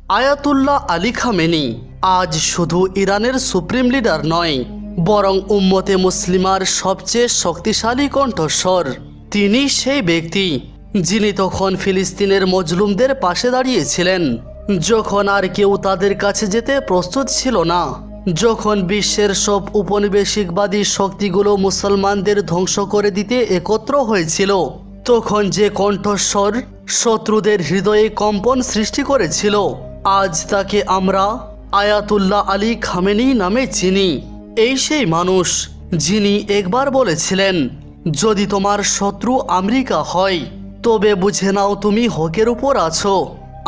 Ayatollah Ali Khamenei আজ শুধু ইরানের সুপ্রিম লিডার নয়, বরং উম্মতে মুসলিমার সবচেয়ে শক্তিশালী কণ্ঠস্বর। তিনি সেই ব্যক্তি যিনি তখন ফিলিস্তিনের মজলুমদের পাশে দাঁড়িয়েছিলেন, যখন আর কেউ তাদের কাছে যেতে প্রস্তুত ছিল না, যখন বিশ্বের সব উপনিবেশিকবাদী শক্তিগুলো মুসলমানদের ধ্বংস করে দিতে একত্র হয়েছিল। তখন যে কণ্ঠস্বর শত্রুদের হৃদয়ে কম্পন সৃষ্টি করেছিল, আজ তাকে আমরা আয়াতুল্লাহ আলী খামেনি নামে চিনি। এই সেই মানুষ যিনি একবার বলেছিলেন, যদি তোমার শত্রু আমেরিকা হয় তবে বুঝে নাও তুমি হকের উপর আছো।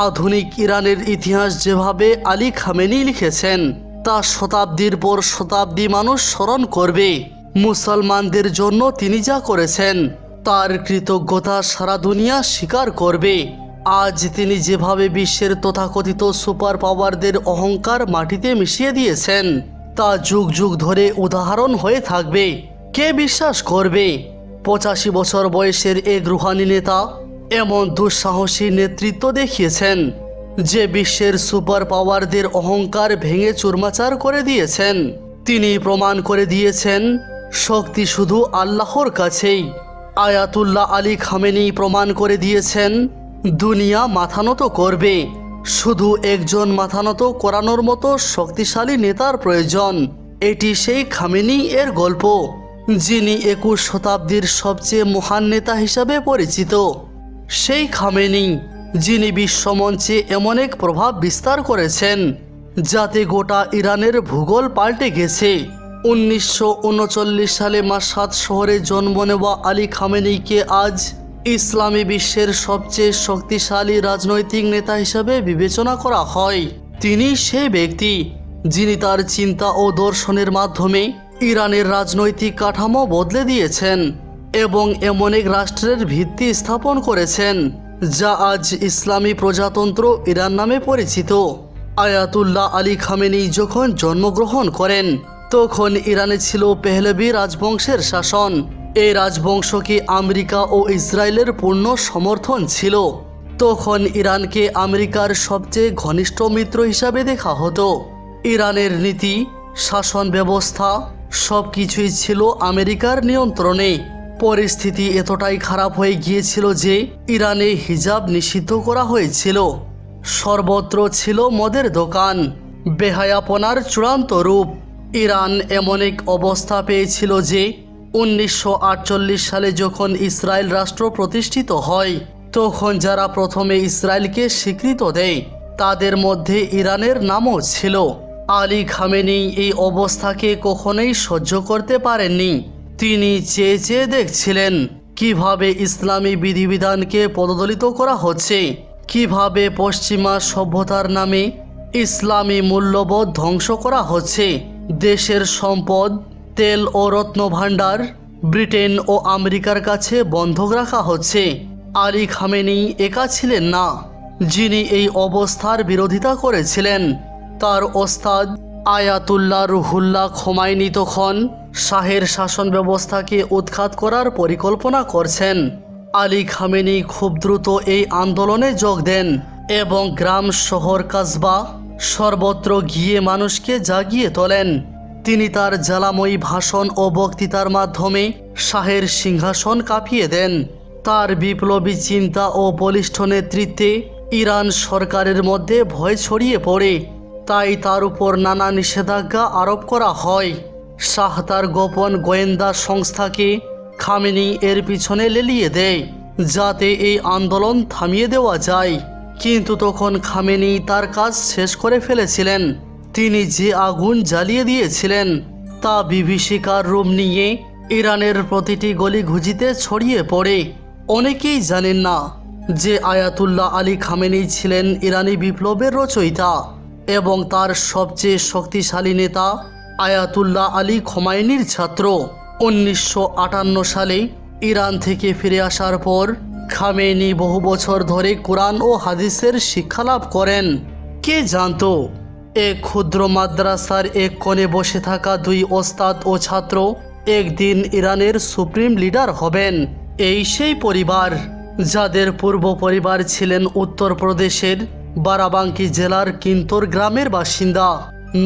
আধুনিক ইরানের ইতিহাস যেভাবে আলী খামেনি লিখেছেন তা শতাব্দীর পর শতাব্দী মানুষ স্মরণ করবে। মুসলমানদের জন্য তিনি যা করেছেন তার কৃতজ্ঞতা সারা দুনিয়া স্বীকার করবে। আজ তিনি যেভাবে বিশ্বের তথাকথিত সুপার পাওয়ারদের অহংকার মাটিতে মিশিয়ে দিয়েছেন তা যুগ যুগ ধরে উদাহরণ হয়ে থাকবে। কে বিশ্বাস করবে 85 বছর বয়সের এক রুহানি নেতা এমন দুঃসাহসী নেতৃত্ব দেখিয়েছেন যে বিশ্বের সুপার পাওয়ারদের অহংকার ভেঙে চুরমাচার করে দিয়েছেন। তিনি প্রমাণ করে দিয়েছেন শক্তি শুধু আল্লাহর কাছেই। আয়াতুল্লাহ আলী খামেনি প্রমাণ করে দিয়েছেন দুনিয়া মাথানত করবে, শুধু একজন মাথানত করানোর মতো শক্তিশালী নেতার প্রয়োজন। এটি সেই খামেনি এর গল্প, যিনি 21 শতাব্দীর সবচেয়ে মহান নেতা হিসাবে পরিচিত। সেই খামেনি যিনি বিশ্বমঞ্চে এমন এক প্রভাব বিস্তার করেছেন যাতে গোটা ইরানের ভূগোল পাল্টে গেছে। 1939 সালে মাশহাদ শহরে জন্ম নেওয়া আলী খামেনিকে আজ ইসলামী বিশ্বের সবচেয়ে শক্তিশালী রাজনৈতিক নেতা হিসাবে বিবেচনা করা হয়। তিনি সেই ব্যক্তি যিনি তার চিন্তা ও দর্শনের মাধ্যমে ইরানের রাজনৈতিক কাঠামো বদলে দিয়েছেন এবং এমন এক রাষ্ট্রের ভিত্তি স্থাপন করেছেন যা আজ ইসলামী প্রজাতন্ত্র ইরান নামে পরিচিত। আয়াতুল্লাহ আলী খামেনি যখন জন্মগ্রহণ করেন তখন ইরানে ছিল পেহলভি রাজবংশের শাসন। এই রাজবংশকে আমেরিকা ও ইসরায়েলের পূর্ণ সমর্থন ছিল। তখন ইরানকে আমেরিকার সবচেয়ে ঘনিষ্ঠ মিত্র হিসাবে দেখা হতো। ইরানের নীতি, শাসন ব্যবস্থা সব কিছুই ছিল আমেরিকার নিয়ন্ত্রণে। পরিস্থিতি এতটাই খারাপ হয়ে গিয়েছিল যে ইরানে হিজাব নিষিদ্ধ করা হয়েছিল। সর্বত্র ছিল মদের দোকান, বেহায়াপনার চূড়ান্ত রূপ। ইরান এমন এক অবস্থা পেয়েছিল যে 1948 সালে যখন ইসরায়েল রাষ্ট্র প্রতিষ্ঠিত হয় তখন যারা প্রথমে ইসরায়েলকে স্বীকৃতি দেয় তাদের মধ্যে ইরানের নামও ছিল। আলী খামেনি এই অবস্থাকে কখনোই সহ্য করতে পারেননি। তিনি চেয়ে চেয়ে দেখছিলেন কিভাবে ইসলামী বিধিবিধানকে পদদলিত করা হচ্ছে, কিভাবে পশ্চিমা সভ্যতার নামে ইসলামী মূল্যবোধ ধ্বংস করা হচ্ছে। দেশের সম্পদ, তেল ও রত্নভাণ্ডার ব্রিটেন ও আমেরিকার কাছে বন্ধক রাখা হচ্ছে। আলী খামেনি একা ছিলেন না যিনি এই অবস্থার বিরোধিতা করেছিলেন। তার ওস্তাদ আয়াতুল্লাহ রুহুল্লাহ খোমাইনি তখন শাহের শাসন ব্যবস্থাকে উৎখাত করার পরিকল্পনা করছেন। আলী খামেনি খুব দ্রুত এই আন্দোলনে যোগ দেন এবং গ্রাম, শহর, কাসবা সর্বত্র গিয়ে মানুষকে জাগিয়ে তোলেন। তিনি তার জ্বালাময়ী ভাষণ ও বক্তৃতার মাধ্যমে শাহের সিংহাসন কাঁপিয়ে দেন। তার বিপ্লবী চিন্তা ও বলিষ্ঠ নেতৃত্বে ইরান সরকারের মধ্যে ভয় ছড়িয়ে পড়ে, তাই তার উপর নানা নিষেধাজ্ঞা আরোপ করা হয়। শাহ তার গোপন গোয়েন্দা সংস্থাকে খামেনি এর পিছনে লেলিয়ে দেয় যাতে এই আন্দোলন থামিয়ে দেওয়া যায়। কিন্তু তখন খামেনি তার কাজ শেষ করে ফেলেছিলেন। তিনি যে আগুন জ্বালিয়ে দিয়েছিলেন তা বিভীষিকার রূপ নিয়ে ইরানের প্রতিটি গলিঘুজিতে ছড়িয়ে পড়ে। অনেকেই জানেন না যে আয়াতুল্লাহ আলী খামেনি ছিলেন ইরানি বিপ্লবের রচয়িতা এবং তার সবচেয়ে শক্তিশালী নেতা আয়াতুল্লাহ আলী খোমাইনির ছাত্র। 1958 সালে ইরান থেকে ফিরে আসার পর খামেনি বহু বছর ধরে কোরআন ও হাদিসের শিক্ষালাভ করেন। কে জানতো এক ক্ষুদ্র মাদ্রাসার এক কোণে বসে থাকা দুই ওস্তাদ ও ছাত্র একদিন ইরানের সুপ্রিম লিডার হবেন। এই সেই পরিবার যাদের পূর্ব পরিবার ছিলেন উত্তরপ্রদেশের বারাবাঙ্কি জেলার কিন্তর গ্রামের বাসিন্দা।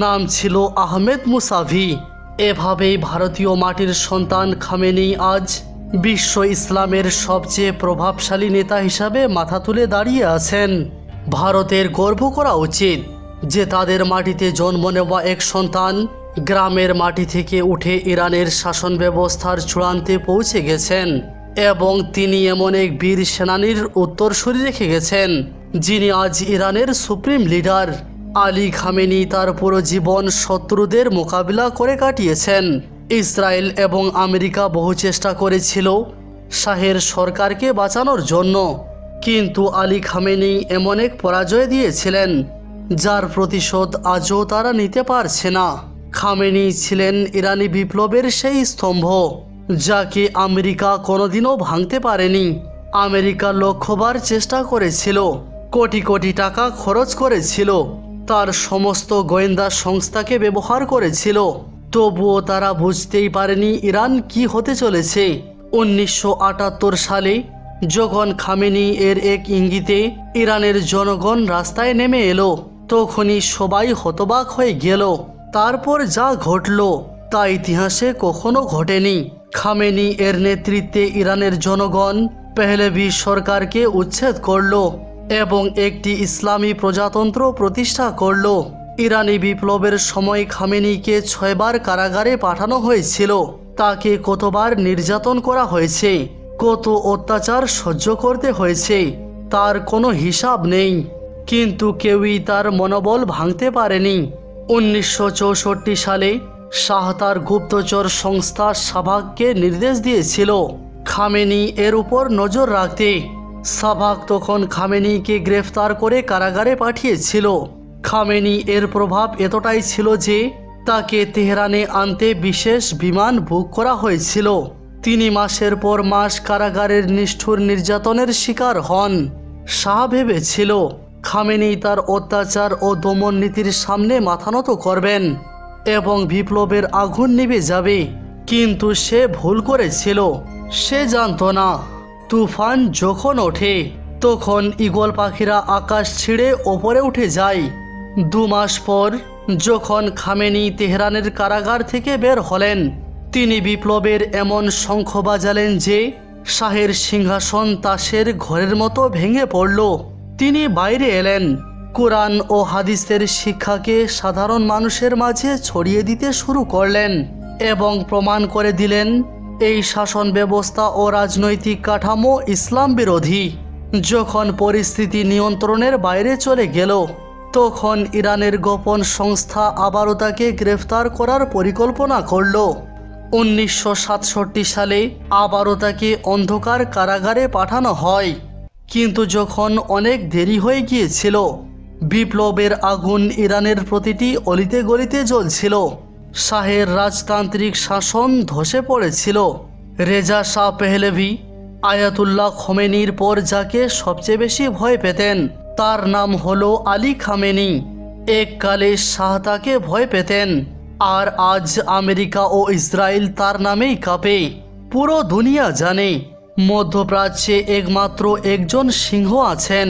নাম ছিল আহমেদ মুসাভি। এভাবেই ভারতীয় মাটির সন্তান খামেনি আজ বিশ্ব ইসলামের সবচেয়ে প্রভাবশালী নেতা হিসাবে মাথা তুলে দাঁড়িয়ে আছেন। ভারতের গর্ব করা উচিত যে তাদের মাটিতে জন্ম নেওয়া এক সন্তান গ্রামের মাটি থেকে উঠে ইরানের শাসন ব্যবস্থার চূড়ান্তে পৌঁছে গেছেন এবং তিনি এমন এক বীর সেনানীর উত্তরসূরি রেখে গেছেন যিনি আজ ইরানের সুপ্রিম লিডার। আলী খামেনি তার পুরো জীবন শত্রুদের মোকাবিলা করে কাটিয়েছেন। ইসরায়েল এবং আমেরিকা বহু চেষ্টা করেছিল শাহের সরকারকে বাঁচানোর জন্য, কিন্তু আলী খামেনি এমন এক পরাজয় দিয়েছিলেন যার প্রতিশোধ আজও তারা নিতে পারছে না। খামেনি ছিলেন ইরানি বিপ্লবের সেই স্তম্ভ যাকে আমেরিকা কোনোদিনও ভাঙতে পারেনি। আমেরিকা লক্ষবার চেষ্টা করেছিল, কোটি কোটি টাকা খরচ করেছিল, তার সমস্ত গোয়েন্দা সংস্থাকে ব্যবহার করেছিল, তবুও তারা বুঝতেই পারেনি ইরান কি হতে চলেছে। 1978 সালে যখন খামেনি এর এক ইঙ্গিতে ইরানের জনগণ রাস্তায় নেমে এলো, তখনই সবাই হতবাক হয়ে গেল। তারপর যা ঘটল তা ইতিহাসে কখনো ঘটেনি। খামেনি এর নেতৃত্বে ইরানের জনগণ পেহলেভি সরকারকে উচ্ছেদ করল এবং একটি ইসলামী প্রজাতন্ত্র প্রতিষ্ঠা করল। ইরানি বিপ্লবের সময় খামেনিকে 6 বার কারাগারে পাঠানো হয়েছিল। তাকে কতবার নির্যাতন করা হয়েছে, কত অত্যাচার সহ্য করতে হয়েছে তার কোনো হিসাব নেই, কিন্তু কেউই তার মনোবল ভাঙতে পারেনি। 1964 সালে শাহ তার গুপ্তচর সংস্থা সাভাককে নির্দেশ দিয়েছিল খামেনি এর উপর নজর রাখতে। সাভাক তখন খামেনিকে গ্রেফতার করে কারাগারে পাঠিয়েছিল। খামেনি এর প্রভাব এতটাই ছিল যে তাকে তেহরানে আনতে বিশেষ বিমান বুক করা হয়েছিল। তিনি মাসের পর মাস কারাগারের নিষ্ঠুর নির্যাতনের শিকার হন। শাহ ভেবেছিল খামেনি তার অত্যাচার ও দমন নীতির সামনে মাথা নত করবেন এবং বিপ্লবের আগুন নিভে যাবে, কিন্তু সে ভুল করেছিল। সে জানত না তুফান যখন ওঠে তখন ঈগল পাখিরা আকাশ ছিঁড়ে ওপরে উঠে যায়। 2 মাস পর যখন খামেনি তেহরানের কারাগার থেকে বের হলেন, তিনি বিপ্লবের এমন শঙ্খ বাজালেন যে শাহের সিংহাসন তাসের ঘরের মতো ভেঙে পড়ল। তিনি বাইরে এলেন, কোরআন ও হাদিসের শিক্ষাকে সাধারণ মানুষের মাঝে ছড়িয়ে দিতে শুরু করলেন এবং প্রমাণ করে দিলেন এই শাসন ব্যবস্থা ও রাজনৈতিক কাঠামো ইসলাম বিরোধী। যখন পরিস্থিতি নিয়ন্ত্রণের বাইরে চলে গেল, তখন ইরানের গোপন সংস্থা আবারও তাকে গ্রেফতার করার পরিকল্পনা করল। 1967 সালে আবারও তাকে অন্ধকার কারাগারে পাঠানো হয়, কিন্তু যখন অনেক দেরি হয়ে গিয়েছিল, বিপ্লবের আগুন ইরানের প্রতিটি অলিতে গলিতে জ্বলছিল। শাহের রাজতান্ত্রিক শাসন ধসে পড়েছিল। রেজা শাহ পেহলেভি আয়াতুল্লাহ খোমেনির পর যাকে সবচেয়ে বেশি ভয় পেতেন তার নাম হলো আলী খামেনি। এককালে শাহ তাকে ভয় পেতেন, আর আজ আমেরিকা ও ইসরায়েল তার নামেই কাঁপে। পুরো দুনিয়া জানে মধ্যপ্রাচ্যে একমাত্র একজন সিংহ আছেন,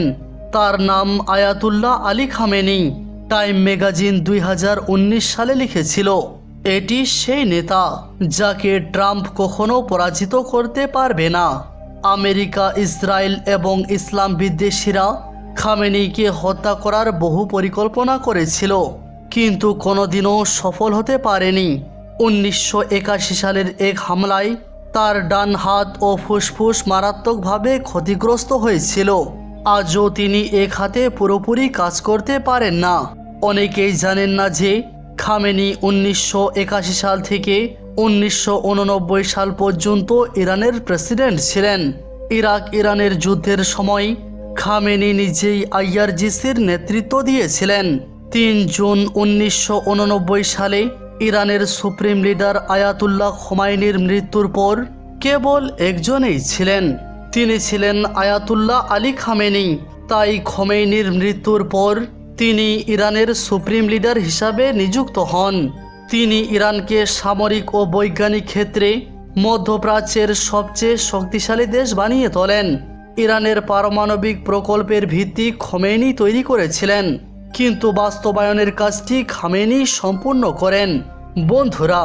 তার নাম Ayatollah Ali Khamenei. Time magazine 2019 সালে লিখেছিল, এটি সেই নেতা যাকে ট্রাম্প কখনো পরাজিত করতে পারবে না। আমেরিকা, ইসরায়েল এবং ইসলাম বিদ্বেষীরা খামেনিকে হত্যা করার বহু পরিকল্পনা করেছিল, কিন্তু কোনোদিনও সফল হতে পারেনি। 1981 সালের এক হামলায় তার ডান হাত ও ফুসফুস মারাত্মকভাবে ক্ষতিগ্রস্ত হয়েছিল। আজও তিনি এক হাতে পুরোপুরি কাজ করতে পারেন না। অনেকেই জানেন না যে খামেনি 1981 সাল থেকে 1989 সাল পর্যন্ত ইরানের প্রেসিডেন্ট ছিলেন। ইরানের যুদ্ধের সময় খামেনি নিজেই আইআরজিসির নেতৃত্ব দিয়েছিলেন। 3 জুন 1989 সালে ইরানের সুপ্রিম লিডার আয়াতুল্লাহ খোমাইনির মৃত্যুর পর কেবল একজনই ছিলেন, তিনি ছিলেন আয়াতুল্লাহ আলী খামেনি। তাই খোমেনির মৃত্যুর পর তিনি ইরানের সুপ্রিম লিডার হিসাবে নিযুক্ত হন। তিনি ইরানকে সামরিক ও বৈজ্ঞানিক ক্ষেত্রে মধ্যপ্রাচ্যের সবচেয়ে শক্তিশালী দেশ বানিয়ে তোলেন। ইরানের পারমাণবিক প্রকল্পের ভিত্তি খোমেনি তৈরি করেছিলেন, কিন্তু বাস্তবায়নের কাজটি খামেনি সম্পূর্ণ করেন। বন্ধুরা,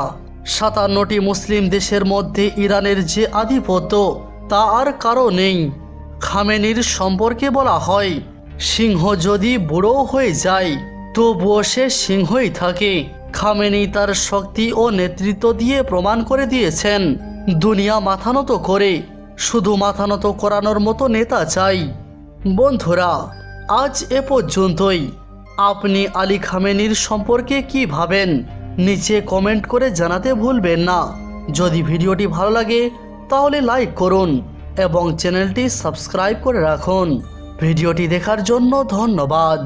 57টি মুসলিম দেশের মধ্যে ইরানের যে আধিপত্য তা আর কারো নেই। খামেনির সম্পর্কে বলা হয়, সিংহ যদি বুড়ো হয়ে যায় তবুও সে সিংহই থাকে। খামেনি তার শক্তি ও নেতৃত্ব দিয়ে প্রমাণ করে দিয়েছেন, দুনিয়া মাথানত করে, শুধু মাথানত করানোর মতো নেতা চাই। বন্ধুরা, আজ এ পর্যন্তই। আপনি আলী খামেনির সম্পর্কে কি ভাবেন নিচে কমেন্ট করে জানাতে ভুলবেন না। যদি ভিডিওটি ভালো লাগে তাহলে লাইক করুন এবং চ্যানেলটি সাবস্ক্রাইব করে রাখুন। ভিডিওটি দেখার জন্য ধন্যবাদ।